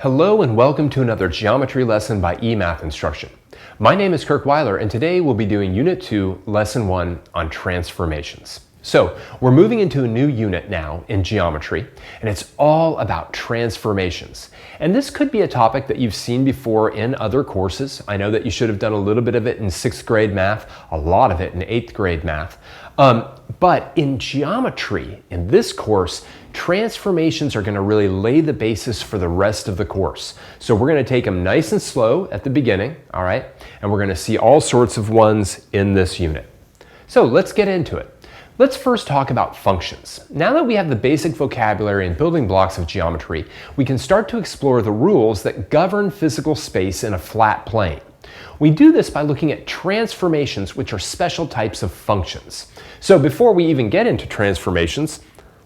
Hello and welcome to another geometry lesson by eMath Instruction. My name is Kirk Weiler and today we'll be doing Unit 2, Lesson 1 on transformations. So we're moving into a new unit now in geometry and it's all about transformations. And this could be a topic that you've seen before in other courses. I know that you should have done a little bit of it in 6th grade math, a lot of it in 8th grade math. But in geometry, in this course, transformations are going to really lay the basis for the rest of the course. So we're going to take them nice and slow at the beginning, all right? And we're going to see all sorts of ones in this unit. So let's get into it. Let's first talk about functions. Now that we have the basic vocabulary and building blocks of geometry, we can start to explore the rules that govern physical space in a flat plane. We do this by looking at transformations, which are special types of functions. So before we even get into transformations,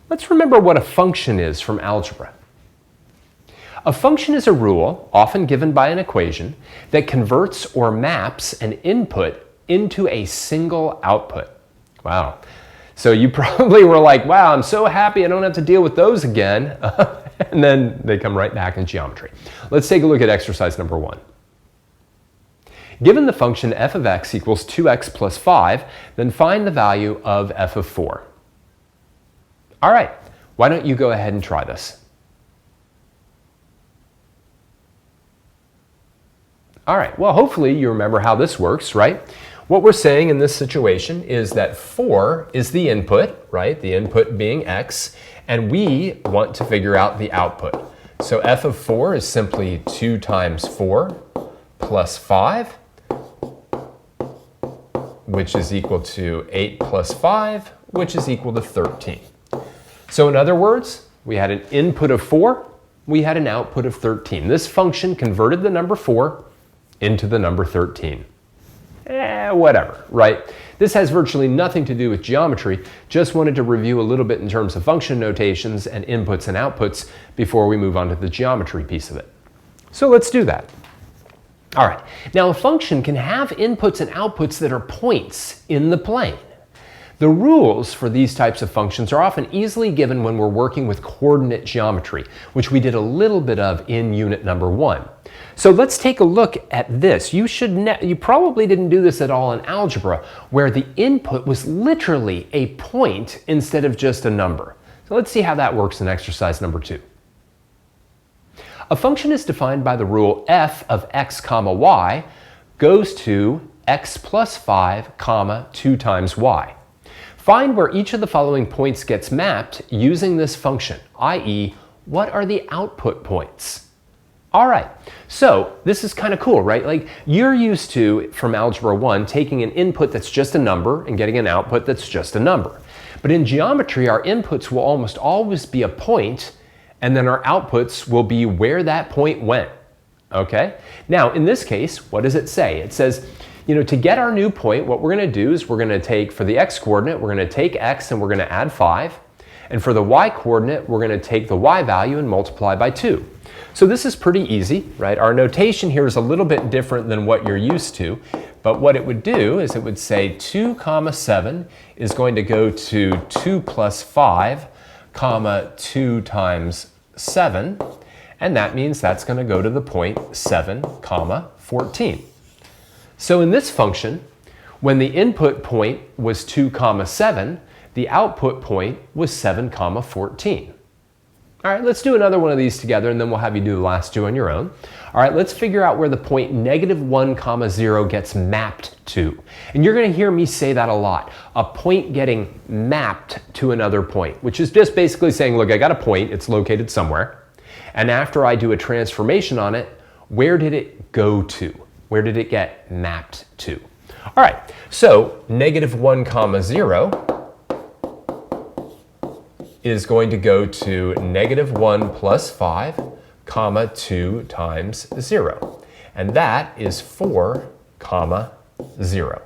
let's remember what a function is from algebra. A function is a rule, often given by an equation, that converts or maps an input into a single output. Wow. So you probably were like, wow, I'm so happy I don't have to deal with those again. And then they come right back in geometry. Let's take a look at exercise number 1. Given the function f of x equals 2x plus 5, then find the value of f of 4. All right, why don't you go ahead and try this? All right, well, hopefully you remember how this works, right? What we're saying in this situation is that 4 is the input, right? The input being x, and we want to figure out the output. So f of 4 is simply 2 times 4 plus 5, which is equal to 8 plus 5, which is equal to 13. So in other words, we had an input of 4, we had an output of 13. This function converted the number 4 into the number 13. Whatever, right? This has virtually nothing to do with geometry, just wanted to review a little bit in terms of function notations and inputs and outputs before we move on to the geometry piece of it. So let's do that. All right, now a function can have inputs and outputs that are points in the plane. The rules for these types of functions are often easily given when we're working with coordinate geometry, which we did a little bit of in unit number 1. So let's take a look at this. You probably didn't do this at all in algebra, where the input was literally a point instead of just a number. So let's see how that works in exercise number 2. A function is defined by the rule f of x comma y goes to x plus 5 comma 2 times y. Find where each of the following points gets mapped using this function, i.e., what are the output points? All right, so this is kind of cool, right? Like you're used to, from Algebra 1, taking an input that's just a number and getting an output that's just a number. But in geometry, our inputs will almost always be a point, and then our outputs will be where that point went, okay? Now, in this case, what does it say? It says, you know, to get our new point, what we're going to do is we're going to take, for the x-coordinate, we're going to take x and we're going to add 5. And for the y-coordinate, we're going to take the y value and multiply by 2. So this is pretty easy, right? Our notation here is a little bit different than what you're used to. But what it would do is it would say 2 comma 7 is going to go to 2 plus 5 comma 2 times 7. And that means that's going to go to the point 7 comma 14. So in this function, when the input point was 2 comma 7, the output point was 7 comma 14. All right, let's do another one of these together and then we'll have you do the last 2 on your own. All right, let's figure out where the point -1 comma 0 gets mapped to. And you're going to hear me say that a lot. A point getting mapped to another point, which is just basically saying, look, I got a point, it's located somewhere. And after I do a transformation on it, where did it go to? Where did it get mapped to? All right, so -1 comma 0 is going to go to -1 plus 5 comma 2 times 0. And that is 4 comma 0.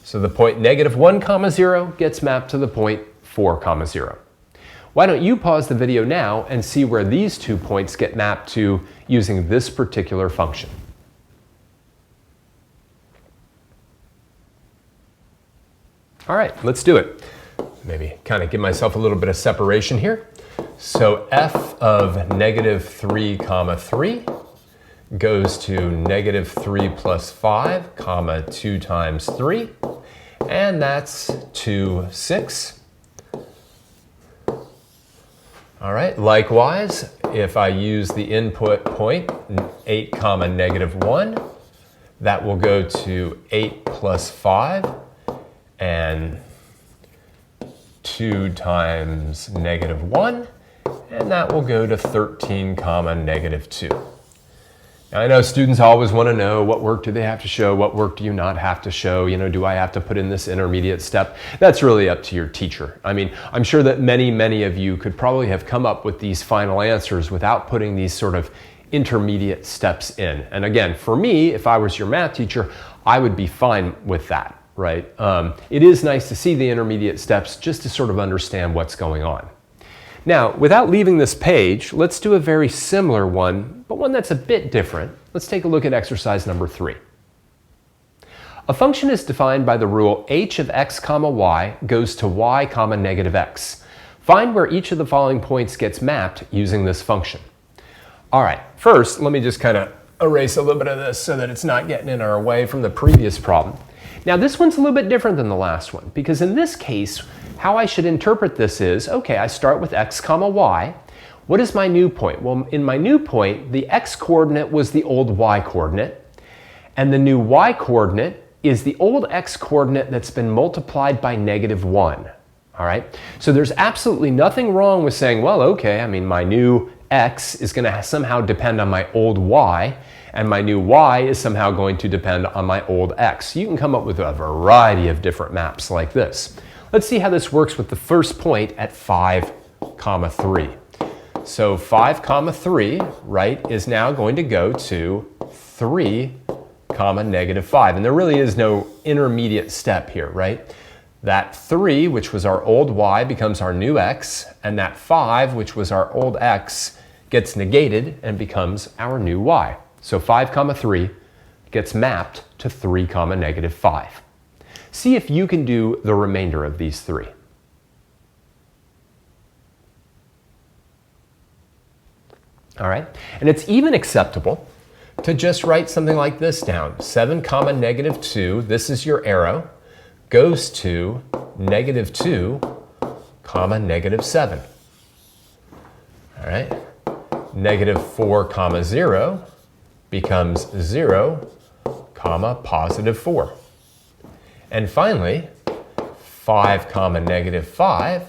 So the point -1 comma 0 gets mapped to the point 4 comma 0. Why don't you pause the video now and see where these 2 points get mapped to using this particular function. All right, let's do it. Maybe kind of give myself a little bit of separation here. So f of negative 3 comma 3 goes to negative 3 plus 5 comma 2 times 3, and that's 2, 6. All right, likewise, if I use the input point 8 comma negative 1, that will go to 8 plus 5 and 2 times negative 1, and that will go to 13 comma negative 2. Now, I know students always want to know what work do they have to show, what work do you not have to show, do I have to put in this intermediate step? That's really up to your teacher. I mean, I'm sure that many of you could probably have come up with these final answers without putting these sort of intermediate steps in. And again, for me, if I was your math teacher, I would be fine with that, right? It is nice to see the intermediate steps just to sort of understand what's going on. Now, without leaving this page, let's do a very similar one, but one that's a bit different. Let's take a look at exercise number 3. A function is defined by the rule h of x comma y goes to y comma negative x. Find where each of the following points gets mapped using this function. All right, first, let me just kind of erase a little bit of this so that it's not getting in our way from the previous problem. Now, this one's a little bit different than the last one, because in this case, how I should interpret this is, okay, I start with x comma y. What is my new point? Well, in my new point, the x coordinate was the old y coordinate, and the new y coordinate is the old x coordinate that's been multiplied by negative 1. All right? So there's absolutely nothing wrong with saying, well, okay, I mean, my new x is going to somehow depend on my old y, and my new y is somehow going to depend on my old x. You can come up with a variety of different maps like this. Let's see how this works with the first point at 5 comma 3. So 5 comma 3, right, is now going to go to 3 comma negative 5. And there really is no intermediate step here, right? That 3, which was our old y, becomes our new x, and that 5, which was our old x, gets negated and becomes our new y. So 5 comma 3 gets mapped to 3 comma negative 5. See if you can do the remainder of these 3. All right, and it's even acceptable to just write something like this down. 7 comma negative 2, this is your arrow, goes to negative 2 comma negative 7. All right, negative 4 comma 0 becomes 0 comma positive 4. And finally, 5 comma negative 5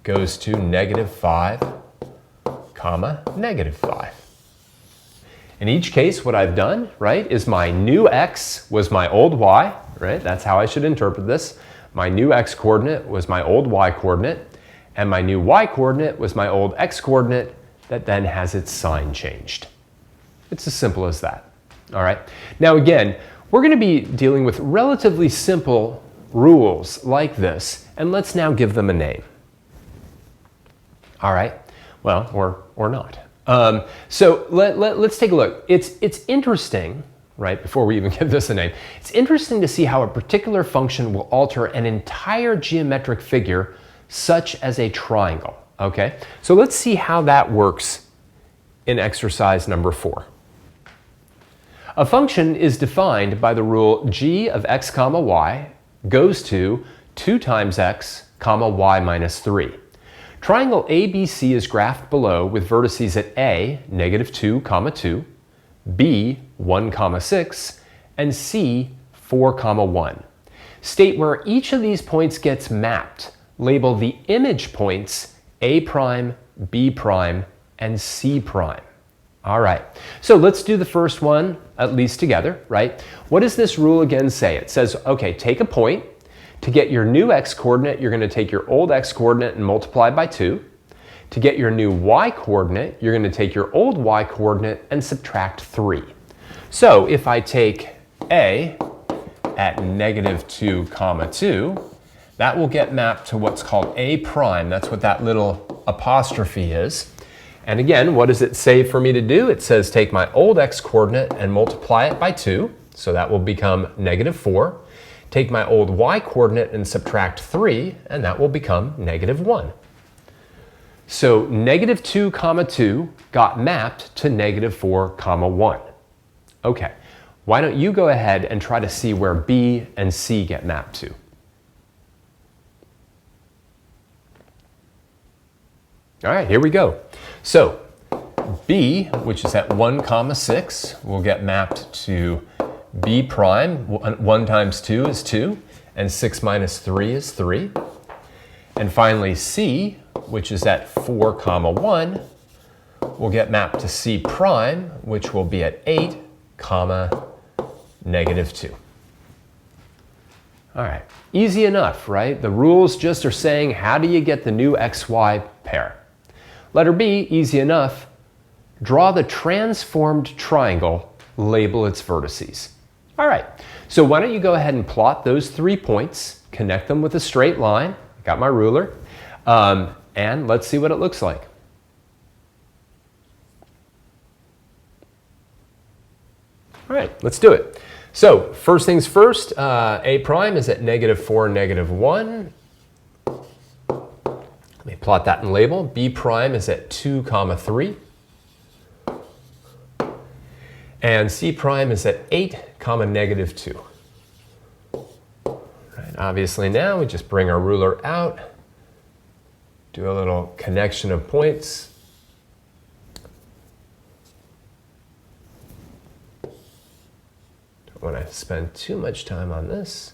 goes to negative 5 comma negative 5. In each case, what I've done, right, is my new x was my old y, right? That's how I should interpret this. My new x coordinate was my old y coordinate, and my new y coordinate was my old x coordinate that then has its sign changed. It's as simple as that. All right. Now again, we're going to be dealing with relatively simple rules like this, and let's now give them a name. All right. Well, or not. So let's take a look. It's interesting, right, before we even give this a name, it's interesting to see how a particular function will alter an entire geometric figure, such as a triangle. Okay? So let's see how that works in exercise number 4. A function is defined by the rule g of x comma y goes to 2 times x comma y minus 3. Triangle ABC is graphed below with vertices at A, negative 2 comma 2, B, 1 comma 6, and C, 4 comma 1. State where each of these points gets mapped. Label the image points A prime, B prime, and C prime. All right, so let's do the first one, at least together, right? What does this rule again say? It says, okay, take a point. To get your new x coordinate, you're going to take your old x coordinate and multiply by 2. To get your new y coordinate, you're going to take your old y coordinate and subtract 3. So if I take A at negative 2 comma 2, that will get mapped to what's called A prime. That's what that little apostrophe is. And again, what does it say for me to do? It says take my old x coordinate and multiply it by 2. So that will become negative 4. Take my old y coordinate and subtract 3, and that will become negative 1. So negative 2 comma 2 got mapped to negative 4 comma 1. Okay, why don't you go ahead and try to see where B and C get mapped to? All right, here we go. So B, which is at 1 comma 6, will get mapped to B prime. 1 times 2 is 2, and 6 minus 3 is 3. And finally C, which is at 4 comma 1, will get mapped to C prime, which will be at 8 comma negative 2. All right, easy enough, right? The rules just are saying, how do you get the new XY pair? Letter B, easy enough. Draw the transformed triangle, label its vertices. All right, so why don't you go ahead and plot those 3 points, connect them with a straight line. Got my ruler, and let's see what it looks like. All right, let's do it. So first things first, A prime is at negative 4, negative 1. Let me plot that and label. B prime is at 2 comma 3. And C prime is at 8 comma negative 2. Right, obviously now we just bring our ruler out, do a little connection of points. Don't want to spend too much time on this.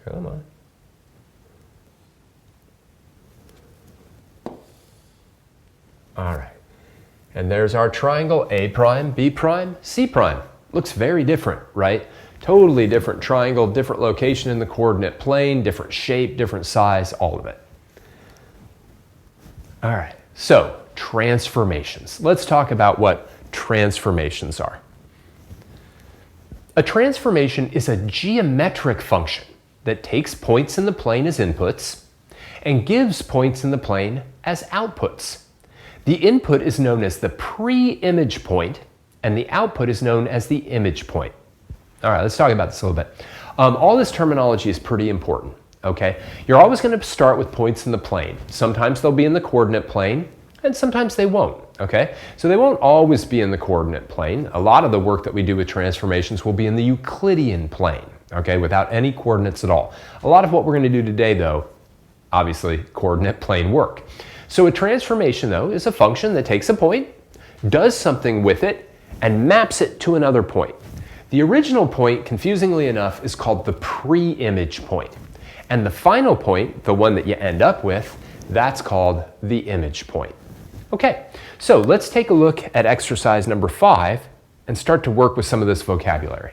Come on. All right. And there's our triangle, A prime, B prime, C prime. Looks very different, right? Totally different triangle, different location in the coordinate plane, different shape, different size, all of it. All right, so transformations. Let's talk about what transformations are. A transformation is a geometric function that takes points in the plane as inputs and gives points in the plane as outputs. The input is known as the pre-image point, and the output is known as the image point. All right, let's talk about this a little bit. All this terminology is pretty important, okay? You're always going to start with points in the plane. Sometimes they'll be in the coordinate plane, and sometimes they won't, okay? So they won't always be in the coordinate plane. A lot of the work that we do with transformations will be in the Euclidean plane, okay, without any coordinates at all. A lot of what we're going to do today, though, obviously, coordinate plane work. So a transformation, though, is a function that takes a point, does something with it, and maps it to another point. The original point, confusingly enough, is called the pre-image point. And the final point, the one that you end up with, that's called the image point. Okay, so let's take a look at exercise number 5 and start to work with some of this vocabulary.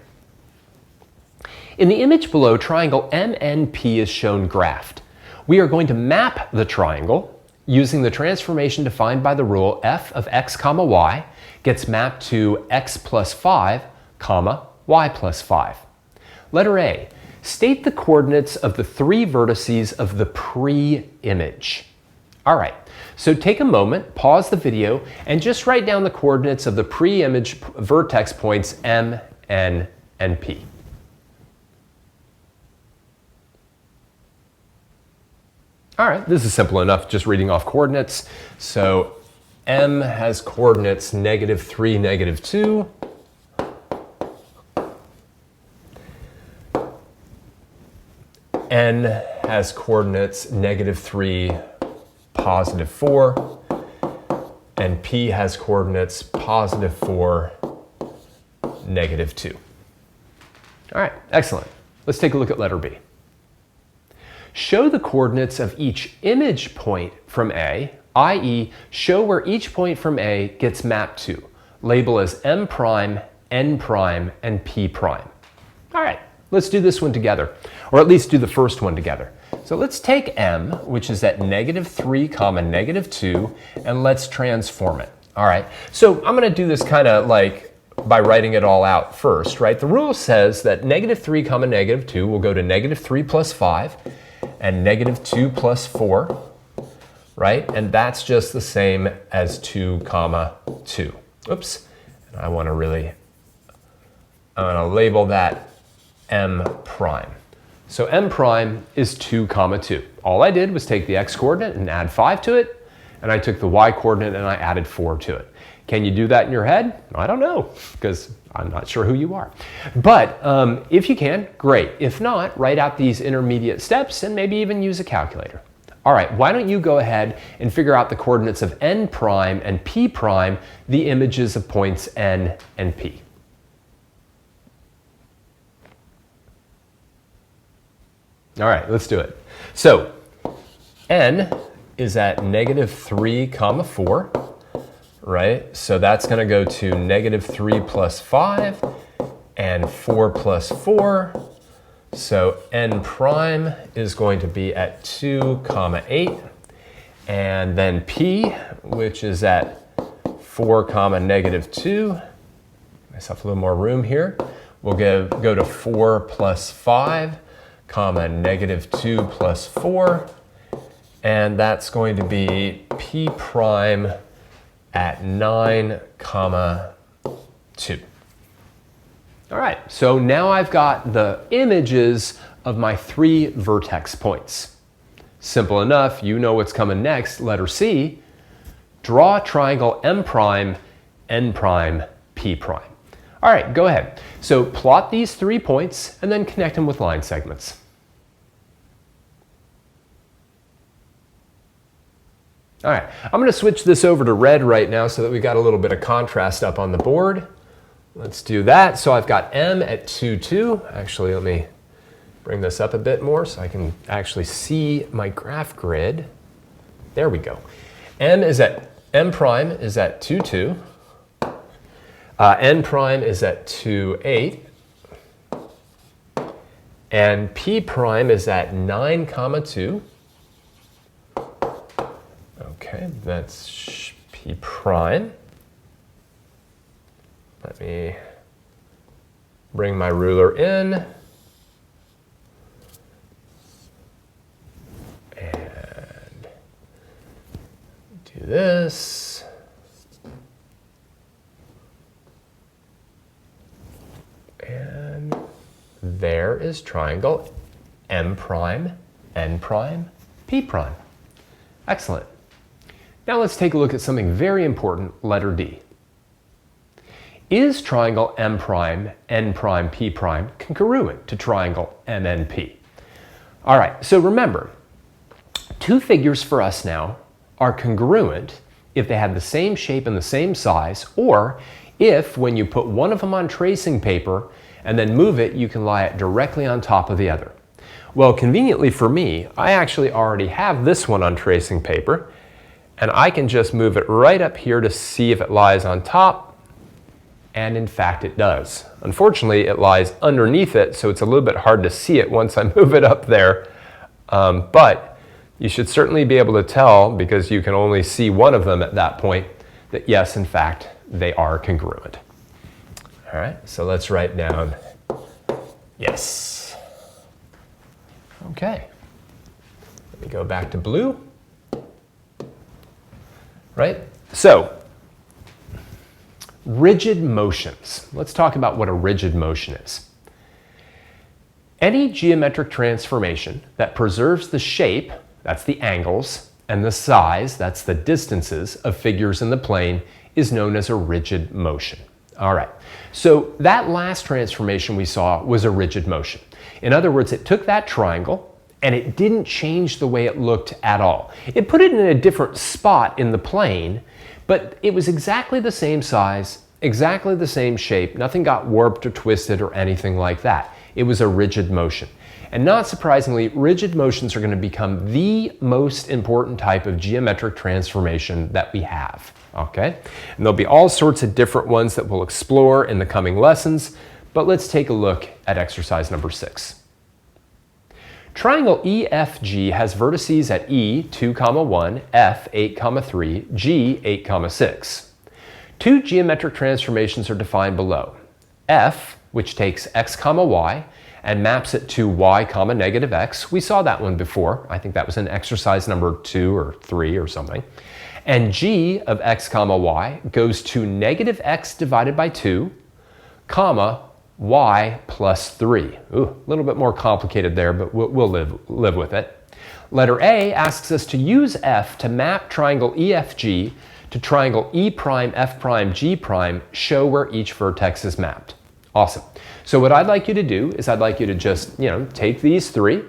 In the image below, triangle MNP is shown graphed. We are going to map the triangle using the transformation defined by the rule f of x comma y gets mapped to x plus 5 comma y plus 5. Letter A, state the coordinates of the 3 vertices of the pre-image. All right, so take a moment, pause the video, and just write down the coordinates of the pre-image vertex points M, N, and P. All right, this is simple enough, just reading off coordinates. So M has coordinates negative 3, negative 2. N has coordinates negative 3, positive 4. And P has coordinates positive 4, negative 2. All right, excellent. Let's take a look at letter B. Show the coordinates of each image point from A, i.e. show where each point from A gets mapped to. Label as M prime, N prime, and P prime. All right, let's do this one together, or at least do the first one together. So let's take M, which is at negative 3 comma negative 2, and let's transform it. All right, so I'm going to do this kind of like by writing it all out first, right? The rule says that negative 3 comma negative 2 will go to negative 3 plus 5, and negative 2 plus 4, right? And that's just the same as 2 comma 2. Oops, and I want to label that M prime. So m prime is 2, 2. All I did was take the x-coordinate and add 5 to it, and I took the y-coordinate and I added 4 to it. Can you do that in your head? I don't know, because I'm not sure who you are. But if you can, great. If not, write out these intermediate steps and maybe even use a calculator. All right, why don't you go ahead and figure out the coordinates of n prime and p prime, the images of points n and p. All right, let's do it. So n is at -3, 4, right? So that's going to go to -3 plus 5 and 4 plus 4. So n prime is going to be at 2, 8. And then p, which is at 4, -2. Myself a little more room here. We'll go to 4 plus 5, -2 plus 4. And that's going to be p prime at 9, 2. All right, so now I've got the images of my 3 vertex points. Simple enough, you know what's coming next, letter C. Draw a triangle m prime, n prime, p prime. All right, go ahead. So plot these 3 points and then connect them with line segments. All right, I'm going to switch this over to red right now so that we got a little bit of contrast up on the board. Let's do that. So I've got m at 2, 2. Actually, let me bring this up a bit more so I can actually see my graph grid. There we go. m prime is at 2, 2. N prime is at 2, 8. And p prime is at 9, 2. Okay, that's p prime. Let me bring my ruler in. And do this. And there is triangle m prime, n prime, p prime. Excellent. Now let's take a look at something very important, letter D. Is triangle m prime, n prime, p prime congruent to triangle MNP? All right, so remember, 2 figures for us now are congruent if they have the same shape and the same size, or if when you put one of them on tracing paper and then move it, you can lie it directly on top of the other. Well, conveniently for me, I actually already have this one on tracing paper, and I can just move it right up here to see if it lies on top. And in fact, it does. Unfortunately, it lies underneath it, so it's a little bit hard to see it once I move it up there. But you should certainly be able to tell, because you can only see one of them at that point, that yes, in fact, they are congruent. All right, so let's write down yes. Okay. Let me go back to blue. Right? So, rigid motions. Let's talk about what a rigid motion is. Any geometric transformation that preserves the shape, that's the angles, and the size, that's the distances of figures in the plane, is known as a rigid motion. All right, so that last transformation we saw was a rigid motion. In other words, it took that triangle and it didn't change the way it looked at all. It put it in a different spot in the plane, but it was exactly the same size, exactly the same shape. Nothing got warped or twisted or anything like that. It was a rigid motion. And not surprisingly, rigid motions are going to become the most important type of geometric transformation that we have. Okay? And there'll be all sorts of different ones that we'll explore in the coming lessons, but let's take a look at exercise number 6. Triangle EFG has vertices at E 2, 1, F 8, 3, G 8, 6. 2 geometric transformations are defined below. F, which takes x, y, and maps it to y, -x. We saw that one before. I think that was in exercise number 2 or 3 or something. And G of x, y goes to -x divided by 2, y plus 3. Ooh, a little bit more complicated there, but we'll live with it. Letter A asks us to use f to map triangle EFG to triangle E prime, F prime, G prime, show where each vertex is mapped. Awesome. So what I'd like you to do is I'd like you to just, take these three,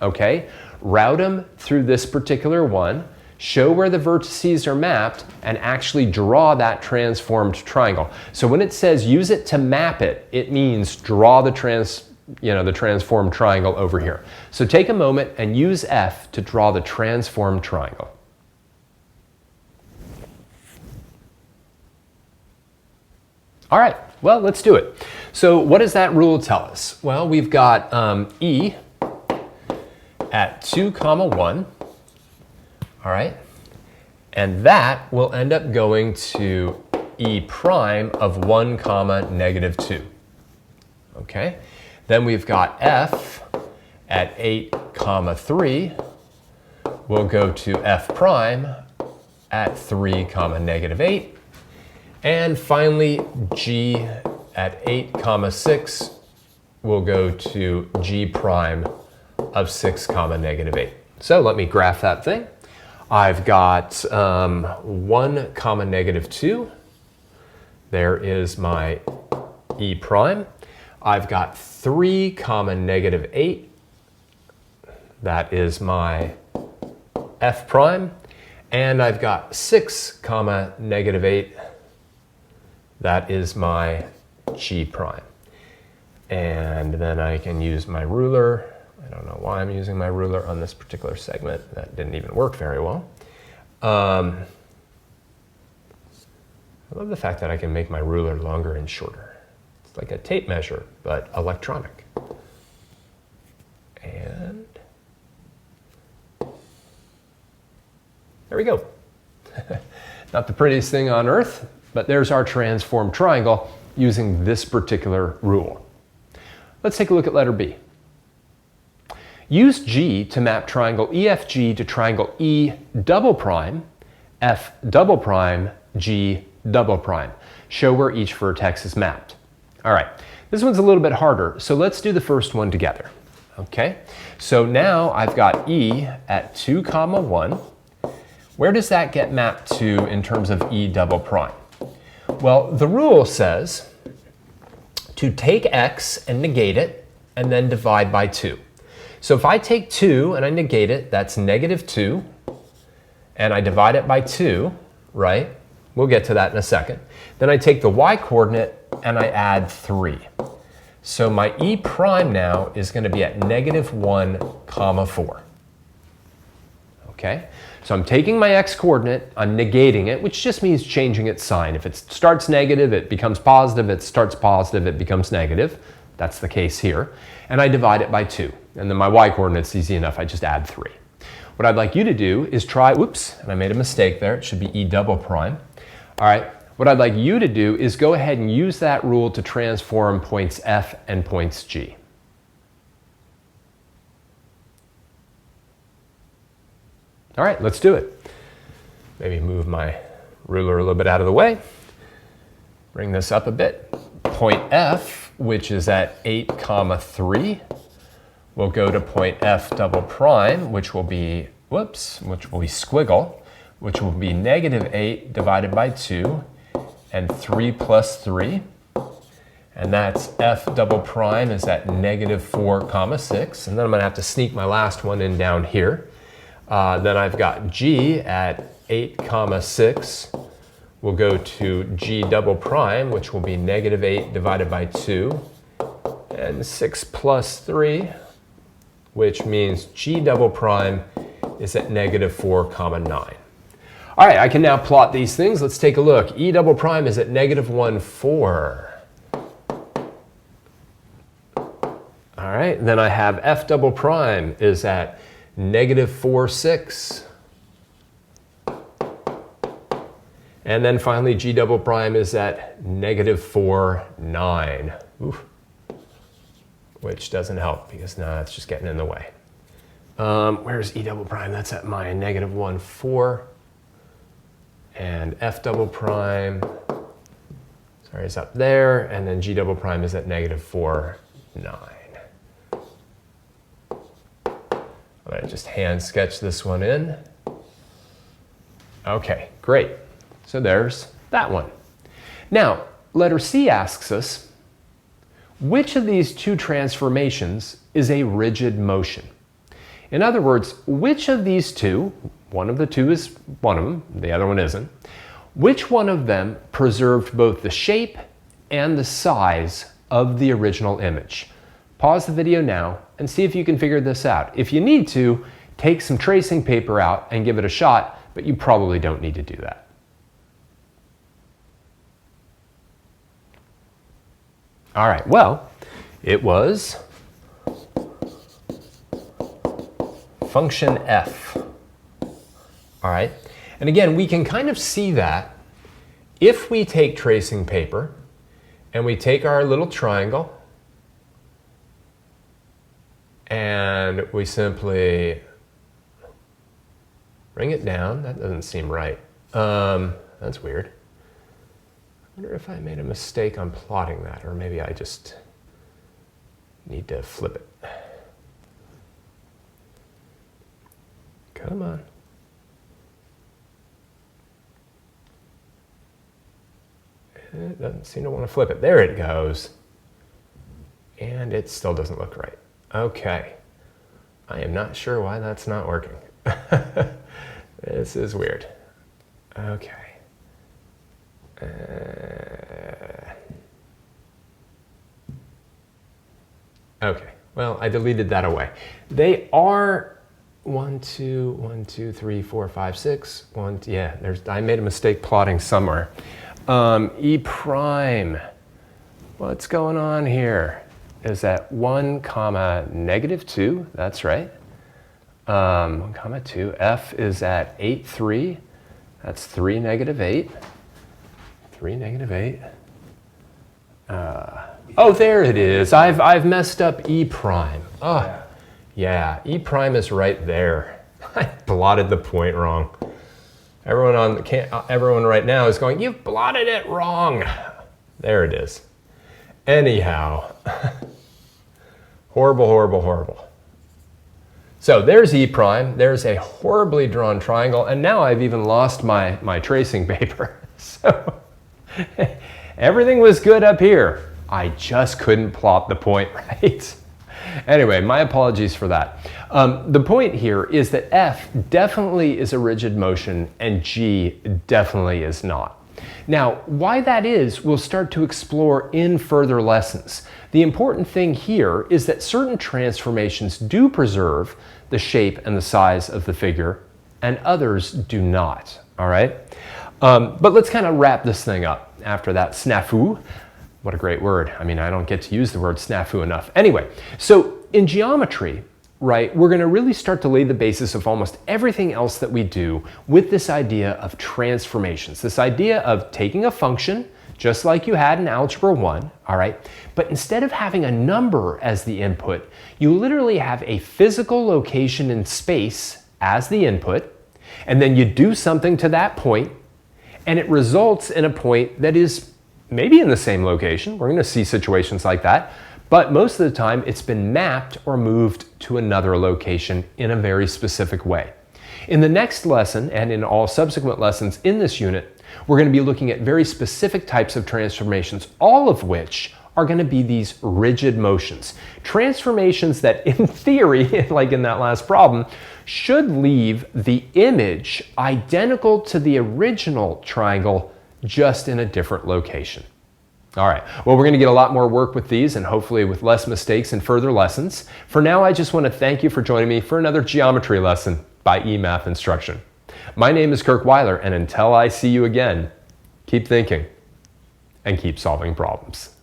okay, route them through this particular one, show where the vertices are mapped, and actually draw that transformed triangle. So when it says use it to map it, it means draw the transformed triangle over here. So take a moment and use F to draw the transformed triangle. All right, well, let's do it. So what does that rule tell us? Well, we've got E at 2, 1, all right? And that will end up going to E prime of 1, negative 2, okay? Then we've got F at 8, 3 will go to F prime at 3, negative 8. And finally, G at 8, 6 will go to G prime of 6, negative 8. So let me graph that thing. I've got 1, negative 2. There is my E prime. I've got 3, negative 8. That is my F prime. And I've got 6, negative 8. That is my G prime. And then I can use my ruler. I don't know why I'm using my ruler on this particular segment. That didn't even work very well. I love the fact that I can make my ruler longer and shorter. It's like a tape measure, but electronic. And there we go. Not the prettiest thing on earth, but there's our transformed triangle using this particular rule. Let's take a look at letter B. Use G to map triangle EFG to triangle E double prime, F double prime, G double prime. Show where each vertex is mapped. All right, this one's a little bit harder, so let's do the first one together. Okay, so now I've got E at 2, 1. Where does that get mapped to in terms of E double prime? Well, the rule says to take x and negate it and then divide by 2. So if I take 2 and I negate it, that's negative 2, and I divide it by 2, right? We'll get to that in a second. Then I take the y-coordinate and I add 3. So my E prime now is going to be at negative 1, 4. Okay? So I'm taking my x-coordinate, I'm negating it, which just means changing its sign. If it starts negative, it becomes positive. If it starts positive, it becomes negative. That's the case here. And I divide it by 2. And then my y-coordinate's easy enough. I just add 3. What I'd like you to do is try, whoops, and I made a mistake there. It should be E double prime. All right, what I'd like you to do is go ahead and use that rule to transform points F and points G. All right, let's do it. Maybe move my ruler a little bit out of the way. Bring this up a bit. Point F, which is at 8, 3, will go to point F double prime, which will be, squiggle, which will be negative 8 divided by 2, and 3 plus 3. And that's F double prime is at negative 4, 6. And then I'm going to have to sneak my last one in down here. Then I've got G at 8, 6 will go to G double prime, which will be negative 8 divided by 2, and 6 plus 3, which means G double prime is at negative 4, 9. All right, I can now plot these things. Let's take a look. E double prime is at negative 1, 4. All right, then I have F double prime is at negative 4, 6. And then finally, G double prime is at negative 4, 9. Oof. Which doesn't help because now it's just getting in the way. Where's E double prime? That's at my negative 1, 4. And F double prime Sorry, it's up there, and then G double prime is at -4, 9. I'm going to just hand sketch this one in. Okay, great. So there's that one. Now, letter C asks us, which of these two transformations is a rigid motion? In other words, which of these two, one of the two is one of them, the other one isn't, which one of them preserved both the shape and the size of the original image? Pause the video now and see if you can figure this out. If you need to, take some tracing paper out and give it a shot, but you probably don't need to do that. All right, well, it was function f. All right, and again, we can kind of see that if we take tracing paper and we take our little triangle and we simply bring it down. That doesn't seem right. That's weird. I wonder if I made a mistake on plotting that, or maybe I just need to flip it. Come on. It doesn't seem to want to flip it. There it goes. And it still doesn't look right. Okay. I am not sure why that's not working. This is weird. Okay. Okay. Well, I deleted that away. They are 1, 2, 1, 2, 3, 4, 5, 6. Yeah, I made a mistake plotting somewhere. E prime. What's going on here? Is that 1, -2? That's right. 1, 2. F is at 8, 3. That's 3, -8. 3, -8. Oh, there it is. I've messed up E prime. Oh, yeah. E prime is right there. I blotted the point wrong. Everyone right now is going, you've blotted it wrong. There it is. Anyhow, horrible, horrible, horrible. So there's E prime. There's a horribly drawn triangle, and now I've even lost my tracing paper. So everything was good up here. I just couldn't plot the point right. Anyway, my apologies for that. The point here is that F definitely is a rigid motion and G definitely is not. Now, why that is, we'll start to explore in further lessons. The important thing here is that certain transformations do preserve the shape and the size of the figure, and others do not, all right? But let's kind of wrap this thing up after that snafu. What a great word. I mean, I don't get to use the word snafu enough. Anyway, so in geometry, right, we're going to really start to lay the basis of almost everything else that we do with this idea of transformations, this idea of taking a function, just like you had in Algebra 1, all right, but instead of having a number as the input, you literally have a physical location in space as the input, and then you do something to that point, and it results in a point that is maybe in the same location. We're going to see situations like that. But most of the time, it's been mapped or moved to another location in a very specific way. In the next lesson, and in all subsequent lessons in this unit, we're going to be looking at very specific types of transformations, all of which are going to be these rigid motions. Transformations that, in theory, like in that last problem, should leave the image identical to the original triangle, just in a different location. All right, well, we're going to get a lot more work with these and hopefully with less mistakes in further lessons. For now, I just want to thank you for joining me for another geometry lesson by eMath Instruction. My name is Kirk Weiler, and until I see you again, keep thinking and keep solving problems.